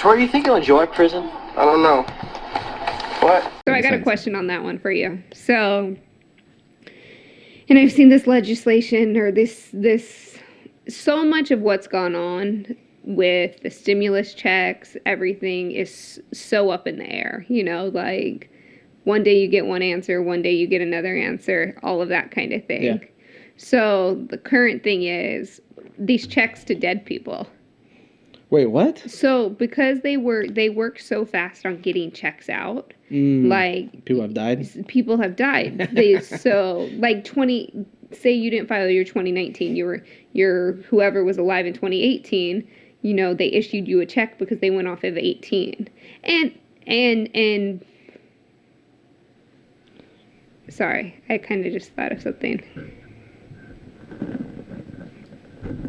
Tori, you think you'll enjoy prison? I don't know. What? So I got a question on that one for you. So, and I've seen this legislation or this so much of what's gone on with the stimulus checks, everything is so up in the air, you know, like one day you get one answer, one day you get another answer, all of that kind of thing. Yeah. So the current thing is these checks to dead people. Wait, what? So because they worked so fast on getting checks out, like People have died? people have died. So like say you didn't file your 2019, your whoever was alive in 2018, you know, they issued you a check because they went off of 18. And sorry, I kind of just thought of something.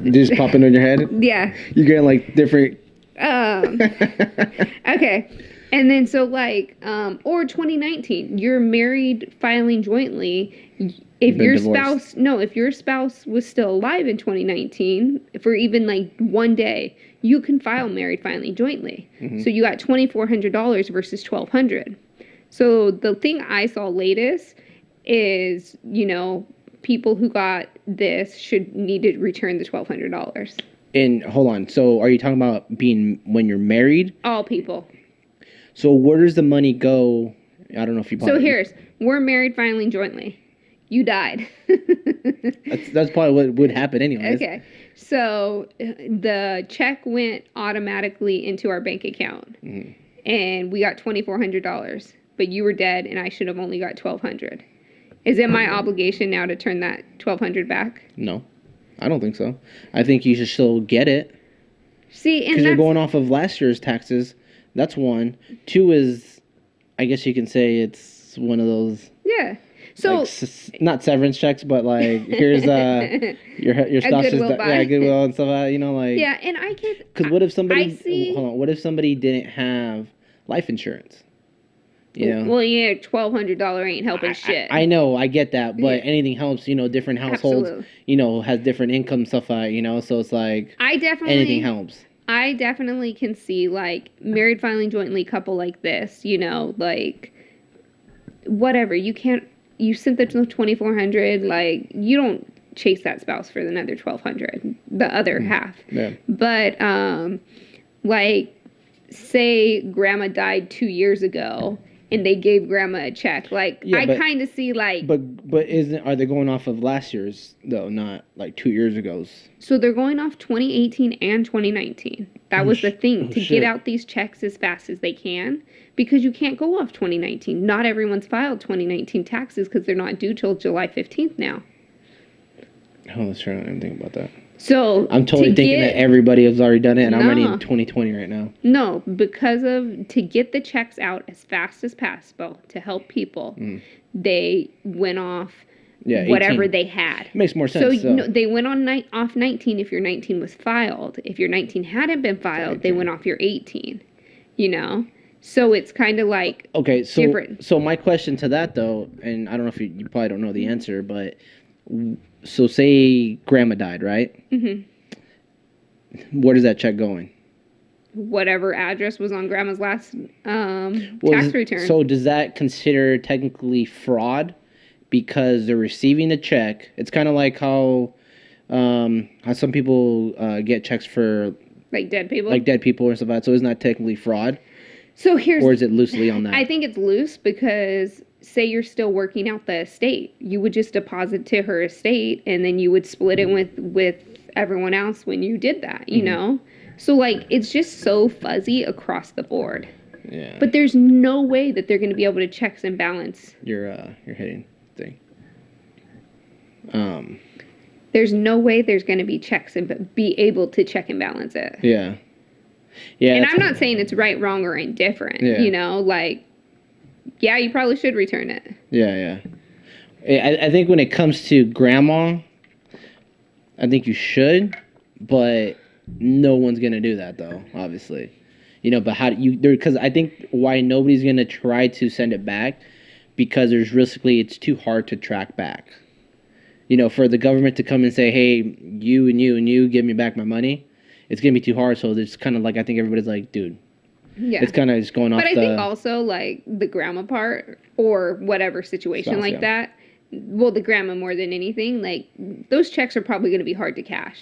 You just popping in your head? Yeah. You're getting like different. Okay. And then so like, or 2019, you're married filing jointly. If Been your divorced. if your spouse was still alive in 2019, for even like one day, you can file married filing jointly. Mm-hmm. So you got $2,400 versus $1,200. So the thing I saw latest is, you know, people who got this need to return the $1,200. And hold on. So are you talking about being when you're married? All people. So where does the money go? I don't know if you. So we're married filing jointly. You died. That's probably what would happen anyways. Okay. So the check went automatically into our bank account, and we got $2,400. But you were dead, and I should have only got $1,200. Is it my obligation now to turn that $1,200 back? No, I don't think so. I think you should still get it. See, and because you're going off of last year's taxes. That's one. Two is, I guess you can say it's one of those. Yeah. So like, not severance checks, but like here's your spouse is goodwill and stuff. You know, like yeah. And I get because what if somebody hold on? What if somebody didn't have life insurance? You know? Well, yeah, $1,200 ain't helping shit. I know, I get that, but anything helps. You know, different households. Absolutely. You know, has different income stuff. You know, so it's like anything helps. I definitely can see like married filing jointly couple like this. You know, like whatever you sent the $2,400. Like you don't chase that spouse for another $1,200. The other half. Yeah. But like say grandma died 2 years ago. And they gave grandma a check. Like I kind of see like. But are they going off of last year's though, not like 2 years ago's? So they're going off 2018 and 2019. That was the thing to get out these checks as fast as they can because you can't go off 2019. Not everyone's filed 2019 taxes because they're not due till July 15th now. Oh, that's true. I didn't think about that. So I'm totally thinking that everybody has already done it, and I'm already in 2020 right now. No, because to get the checks out as fast as possible to help people, they went off whatever 18. They had. It makes more sense. So they went off 19 if your 19 was filed. If your 19 hadn't been filed, they went off your 18. You know, so it's kind of like different. So my question to that though, and I don't know if you probably don't know the answer, but. So say grandma died, right? Mm-hmm. Where does that check going? Whatever address was on grandma's last tax return. So does that consider technically fraud because they're receiving the check? It's kind of like how some people get checks for like dead people, or stuff like that. So isn't that technically fraud? So or is it loosely on that? I think it's loose because say you're still working out the estate, you would just deposit to her estate and then you would split it with everyone else when you did that, you know? So like it's just so fuzzy across the board. Yeah. But there's no way that they're going to be able to checks and balance your hitting thing. There's no way there's going to be checks and be able to check and balance it. Yeah. Yeah. And I'm not saying it's right, wrong, or indifferent. Yeah. You know, like, yeah, you probably should return it. Yeah. I think when it comes to grandma, I think you should, but no one's gonna do that though, obviously. You know, but how do you? Because I think why nobody's gonna try to send it back because there's it's too hard to track back. You know, for the government to come and say, hey, you and you and you, give me back my money. It's going to be too hard, so it's kind of like, I think everybody's like, dude, Yeah. It's kind of just going off But I the. think also like the grandma part or whatever situation Sounds like good. that. Well, the grandma more than anything, like those checks are probably going to be hard to cash.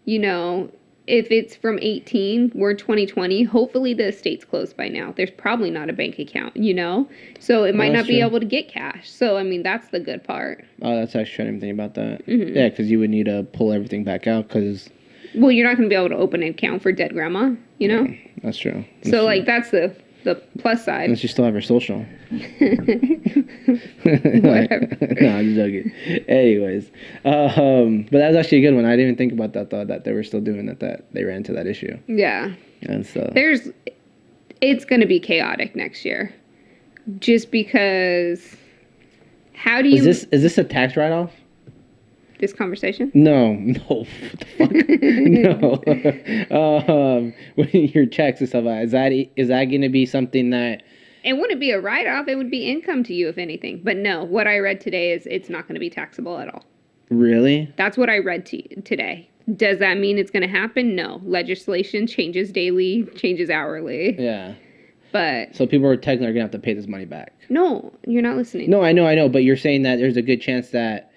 You know, if it's from 18, we're 2020. Hopefully the estate's closed by now. There's probably not a bank account, you know, so it might that's not be true. able to get cash. So I mean, that's the good part. Oh, that's actually I didn't even think about that. Mm-hmm. Yeah, because you would need to pull everything back out. Because Well, you're not going to be able to open an account for dead grandma, you know. that's true. That's So true. like that's the plus side. Unless you still have her social. Whatever. No, I'm joking. Anyways, but that was actually a good one. I didn't even think about that thought that they were still doing that. That they ran into that issue, Yeah. and so It's going to be chaotic next year. Just because how do you is this a tax write off? this conversation? No, what the fuck? No. When your checks and stuff like that, is that going to be something that? It wouldn't be a write-off, it would be income to you if anything. But no, what I read today is it's not going to be taxable at all. Really? That's what I read today. Does that mean it's going to happen? No. Legislation changes daily, changes hourly. Yeah. But So people are technically going to have to pay this money back. no, you're not listening. No, I know, but you're saying that there's a good chance that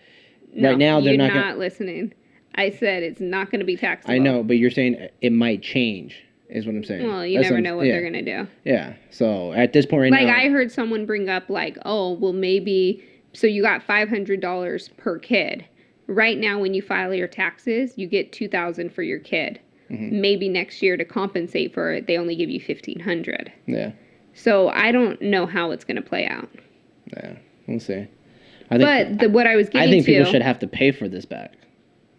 No, right now they're you're not not gonna- listening. I said it's not going to be taxable. I know, but you're saying it might change, is what I'm saying. Well, you That's never I'm- know what yeah, they're going to do. Yeah. So at this point right Like now, I heard someone bring up like, oh, well maybe so you got $500 per kid. Right now when you file your taxes, you get $2,000 for your kid. Mm-hmm. Maybe next year to compensate for it, they only give you $1,500. yeah, So I don't know how it's going to play out. we'll see. I think, But what I was getting I think to, people should have to pay for this back.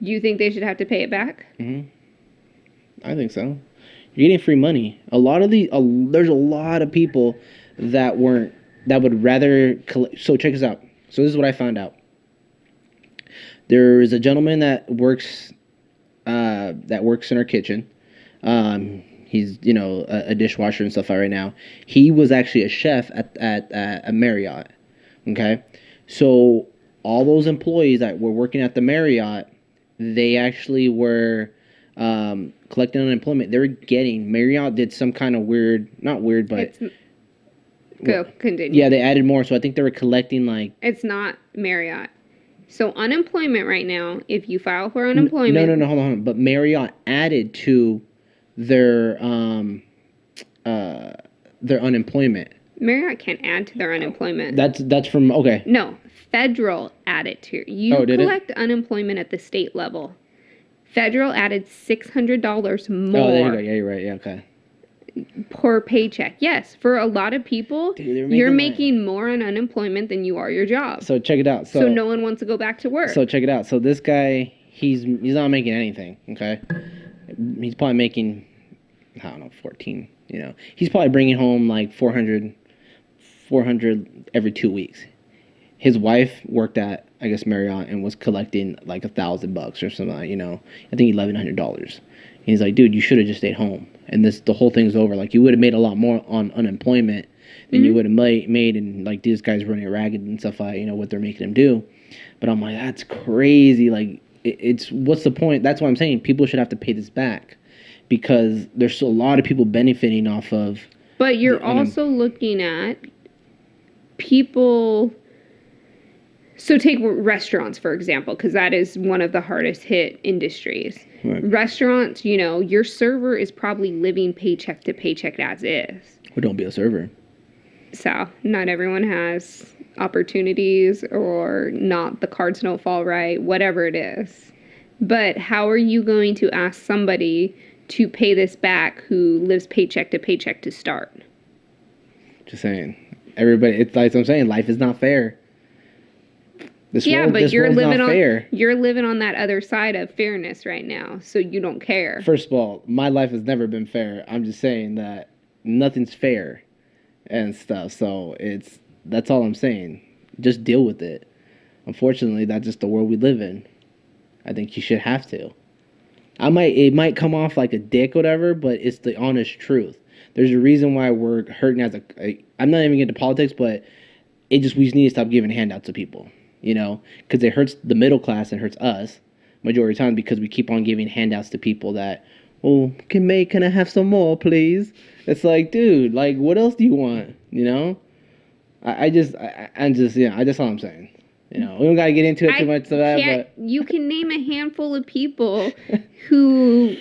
you think they should have to pay it back? I think so. You're getting free money. There's a lot of people that would rather collect. So check this out. So this is what I found out. There is a gentleman that works in our kitchen. He's a dishwasher and stuff right now. He was actually a chef at a Marriott. Okay, so all those employees that were working at the Marriott, they actually were collecting unemployment. They were getting Marriott did some kind of not weird, but Continue. yeah, they added more. So I think they were collecting like It's not Marriott. So unemployment right now, if you file for unemployment. no, hold on. But Marriott added to their unemployment. Marriott can't add to their unemployment. That's from okay. No, federal added to. You Oh, did it? collect unemployment at the state level. Federal added $600 more Oh, there you go. Yeah, you're right. Yeah, okay. per paycheck. Yes, for a lot of people, Dude, they're you're making making more on unemployment than you are your job. So check it out. So no one wants to go back to work. So check it out. So this guy, he's not making anything. Okay, he's probably making, I don't know, 14. He's probably bringing home like 400 every 2 weeks. His wife worked at, I guess, Marriott and was collecting like $1,000 or something. I think $1,100. He's like, dude, you should have just stayed home. And the whole thing's over. Like, you would have made a lot more on unemployment than you would have made. And like, these guys running ragged and stuff like, what they're making him do. But I'm like, that's crazy. Like, it's what's the point? That's why I'm saying people should have to pay this back, because there's still a lot of people benefiting off of. But you're also looking at people. So take restaurants, for example, because that is one of the hardest hit industries. Right. Restaurants, your server is probably living paycheck to paycheck as is. Or don't be a server. So not everyone has opportunities, or not, the cards don't fall right, whatever it is. But how are you going to ask somebody to pay this back who lives paycheck to start? Just saying. Everybody, it's like I'm saying, life is not fair. This But you're world's living not fair. you're living on that other side of fairness right now, so you don't care. First of all, my life has never been fair. I'm just saying that nothing's fair and stuff. So that's all I'm saying. Just deal with it. Unfortunately, that's just the world we live in. I think you should have to. It might come off like a dick or whatever, but it's the honest truth. There's a reason why we're hurting as I'm not even into politics, but we just need to stop giving handouts to people, because it hurts the middle class and hurts us majority of the time, because we keep on giving handouts to people that well, can I have some more, please? It's like, dude, like, what else do you want? You know, that's all I'm saying. You know, we don't gotta get into it too much of that, you can name a handful of people who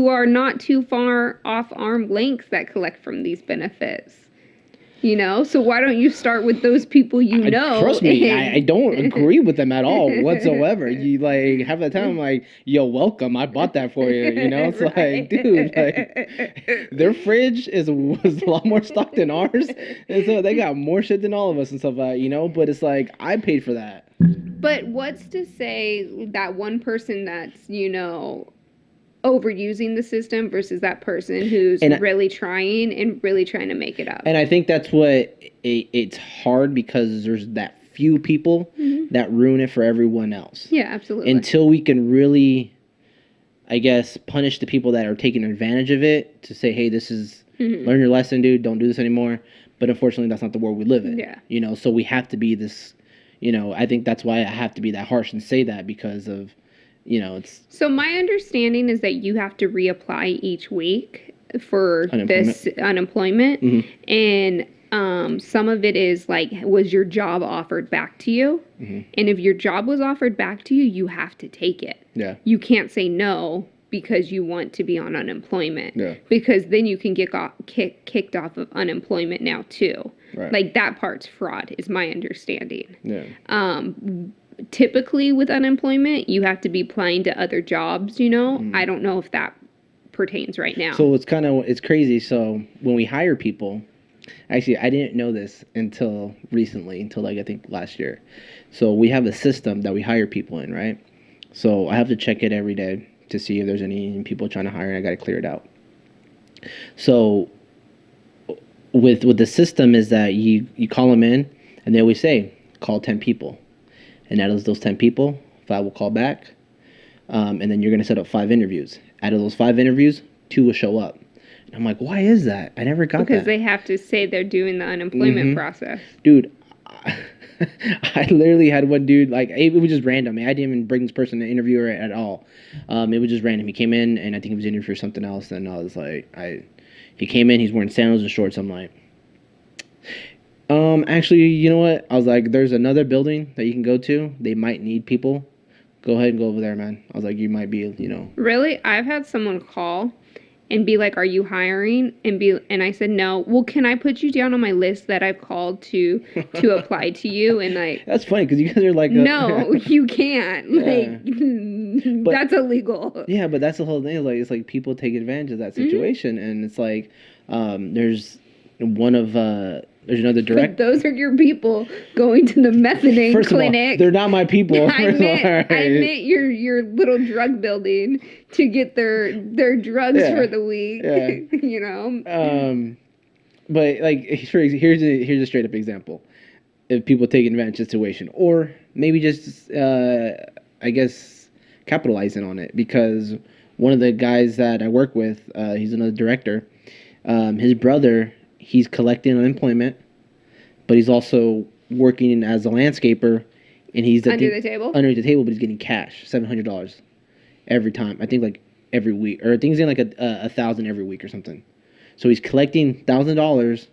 are not too far off arm length that collect from these benefits. You know, so why don't you start with those people you know? Trust me, I don't agree with them at all whatsoever. You like half the time, I'm like, yo, welcome, I bought that for you. You know, it's like, dude, like their fridge was a lot more stocked than ours, and so they got more shit than all of us and stuff like that. You know, but it's like I paid for that. But what's to say that one person that's, you know, overusing the system versus that person who's really trying to make it up. And I think that's what it's hard because there's that few people that ruin it for everyone else. Yeah, absolutely. Until we can really, I guess, punish the people that are taking advantage of it to say, hey, this is, learn your lesson, dude, don't do this anymore. But unfortunately, that's not the world we live in. Yeah. You know, so we have to be this, you know, I think that's why I have to be that harsh and say that because of, you know, it's... So my understanding is that you have to reapply each week for this unemployment. And some of it is like, was your job offered back to you? And if your job was offered back to you, you have to take it. Yeah. You can't say no because you want to be on unemployment. Yeah. Because then you can get kicked off of unemployment now too. Right. Like that part's fraud is my understanding. Yeah. Typically with unemployment, you have to be applying to other jobs, you know? I don't know if that pertains right now. So it's crazy. So when we hire people, actually, I didn't know this until recently, until like I think last year. So we have a system that we hire people in, right? So I have to check it every day to see if there's any people trying to hire, and I got to clear it out. So with the system is that you call them in, and they always say, call 10 people. And out of those 10 people, 5 will call back. And then you're going to set up 5 interviews. Out of those 5 interviews, 2 will show up. And I'm like, why is that? I never got that. Because they have to say they're doing the unemployment process. Dude, I literally had one dude, like, it was just random. I didn't even bring this person to interview her at all. It was just random. He came in, and I think he was interviewing for something else. And I was like, he came in, he's wearing sandals and shorts. I'm like, actually, you know what? I was like, there's another building that you can go to. They might need people. Go ahead and go over there, man. I was like, you might be, you know. Really? I've had someone call and be like, are you hiring? And I said, no. Well, can I put you down on my list that I've called to apply to you? And like, that's funny because you guys are like, no, you can't. Like, that's illegal. Yeah, but that's the whole thing. Like, it's like people take advantage of that situation, and it's like, there's another director. But those are your people going to the methadone First clinic. Of all, they're not my people. I meant your little drug building to get their drugs for the week. Yeah. You know. But like here's a straight up example. If people take advantage of the situation, or maybe just I guess capitalizing on it, because one of the guys that I work with, he's another director. His brother, he's collecting unemployment, but he's also working as a landscaper, and he's under the table, but he's getting cash, $700 every time. I think like every week, or I think he's getting like a $1,000 every week or something. So he's collecting $1,000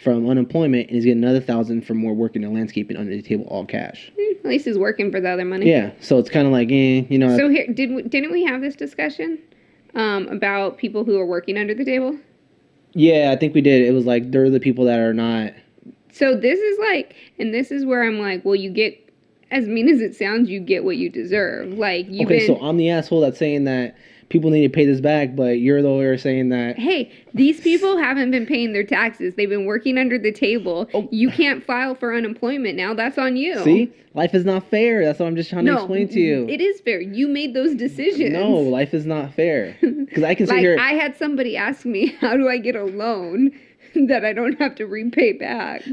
from unemployment, and he's getting another $1,000 from more working in landscaping under the table, all cash. At least he's working for the other money. Yeah, so it's kind of like, you know. So here, didn't we have this discussion about people who are working under the table? Yeah, I think we did. It was like, they're the people that are not. So this is like, and this is where I'm like, well, you get, as mean as it sounds, you get what you deserve. Like, so I'm the asshole that's saying that people need to pay this back, but you're the lawyer saying that. Hey, these people haven't been paying their taxes. They've been working under the table. Oh. You can't file for unemployment now. That's on you. See? Life is not fair. That's what I'm just trying to explain to you. It is fair. You made those decisions. No, life is not fair. Because I can sit here. I had somebody ask me, how do I get a loan that I don't have to repay back?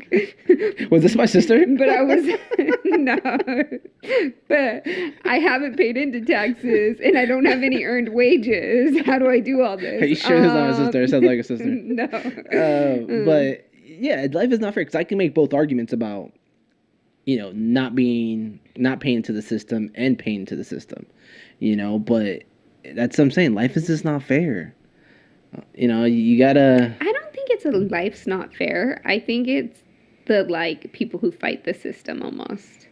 Was this my sister? But I was, no. But I haven't paid into taxes, and I don't have any earned wages. How do I do all this? Are you sure it's not my sister? It sounds like a sister. No. But, yeah, life is not fair. Because I can make both arguments about, you know, not paying to the system and paying to the system, you know, but that's what I'm saying. Life is just not fair. You know, you gotta. I don't think it's a life's not fair. I think it's the like people who fight the system almost.